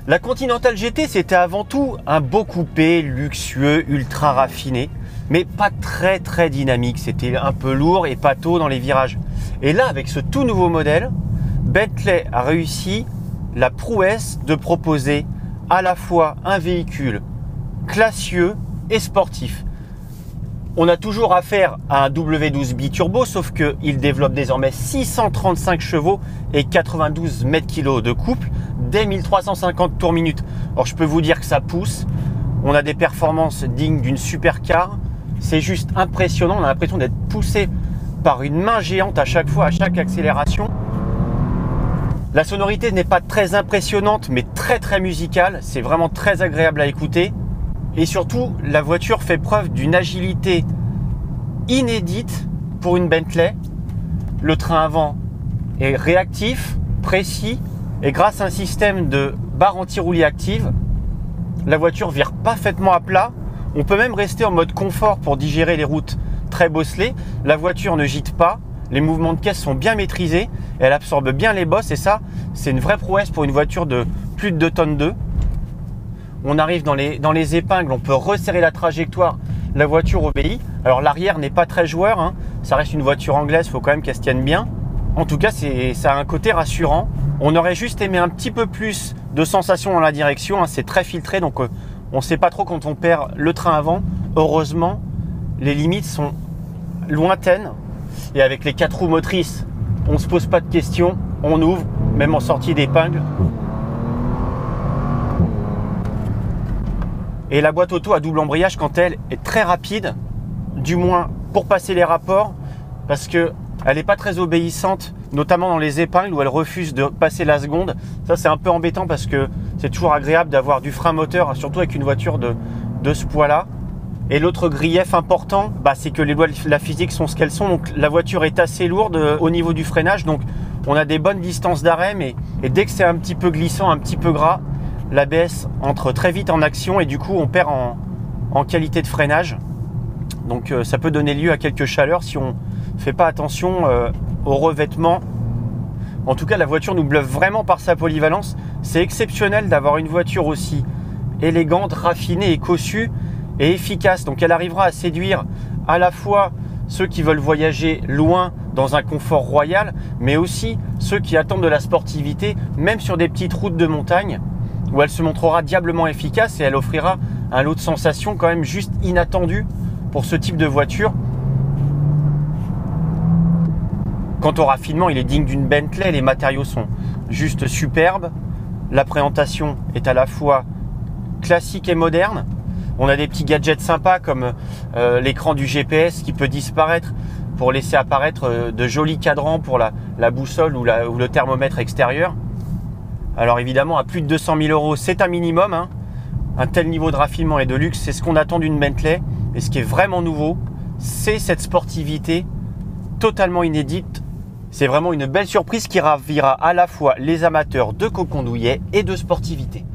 La Continental GT, c'était avant tout un beau coupé luxueux, ultra raffiné, mais pas très dynamique. C'était un peu lourd et pâteau dans les virages. Et là, avec ce tout nouveau modèle, Bentley a réussi la prouesse de proposer à la fois un véhicule classieux et sportif. On a toujours affaire à un W12 biturbo, sauf qu'il développe désormais 635 chevaux et 92 mètres-kg de couple, dès 1350 tours minute. Alors je peux vous dire que ça pousse, on a des performances dignes d'une supercar, c'est juste impressionnant, on a l'impression d'être poussé par une main géante à chaque fois, à chaque accélération. La sonorité n'est pas très impressionnante, mais très musicale, c'est vraiment très agréable à écouter. Et surtout, la voiture fait preuve d'une agilité inédite pour une Bentley. Le train avant est réactif, précis, et grâce à un système de barre anti-roulis active, la voiture vire parfaitement à plat. On peut même rester en mode confort pour digérer les routes très bosselées. La voiture ne gîte pas, les mouvements de caisse sont bien maîtrisés, elle absorbe bien les bosses et ça, c'est une vraie prouesse pour une voiture de plus de 2 tonnes 2. On arrive dans les épingles, on peut resserrer la trajectoire, la voiture obéit. Alors l'arrière n'est pas très joueur, hein. Ça reste une voiture anglaise, il faut quand même qu'elle se tienne bien. En tout cas, ça a un côté rassurant. On aurait juste aimé un petit peu plus de sensations dans la direction, hein. C'est très filtré, donc on ne sait pas trop quand on perd le train avant. Heureusement, les limites sont lointaines. Et avec les 4 roues motrices, on ne se pose pas de questions, on ouvre, même en sortie d'épingle. Et la boîte auto à double embrayage, quand elle est très rapide, du moins pour passer les rapports, parce qu'elle n'est pas très obéissante, notamment dans les épingles où elle refuse de passer la seconde. Ça, c'est un peu embêtant parce que c'est toujours agréable d'avoir du frein moteur, surtout avec une voiture de ce poids-là. Et l'autre grief important, c'est que les lois de la physique sont ce qu'elles sont. Donc la voiture est assez lourde au niveau du freinage, donc on a des bonnes distances d'arrêt, et dès que c'est un petit peu glissant, un petit peu gras, l'ABS entre très vite en action et du coup on perd en qualité de freinage. Donc ça peut donner lieu à quelques chaleurs si on ne fait pas attention au revêtement. En tout cas, la voiture nous bluffe vraiment par sa polyvalence. C'est exceptionnel d'avoir une voiture aussi élégante, raffinée et cossue et efficace. Donc elle arrivera à séduire à la fois ceux qui veulent voyager loin dans un confort royal, mais aussi ceux qui attendent de la sportivité, même sur des petites routes de montagne, où elle se montrera diablement efficace et elle offrira un lot de sensations quand même juste inattendu pour ce type de voiture. Quant au raffinement, il est digne d'une Bentley, les matériaux sont juste superbes, la présentation est à la fois classique et moderne. On a des petits gadgets sympas comme l'écran du GPS qui peut disparaître pour laisser apparaître de jolis cadrans pour la boussole ou le thermomètre extérieur. Alors évidemment, à plus de 200 000 €, c'est un minimum, hein. Un tel niveau de raffinement et de luxe, c'est ce qu'on attend d'une Bentley. Et ce qui est vraiment nouveau, c'est cette sportivité totalement inédite. C'est vraiment une belle surprise qui ravira à la fois les amateurs de cocon douillet et de sportivité.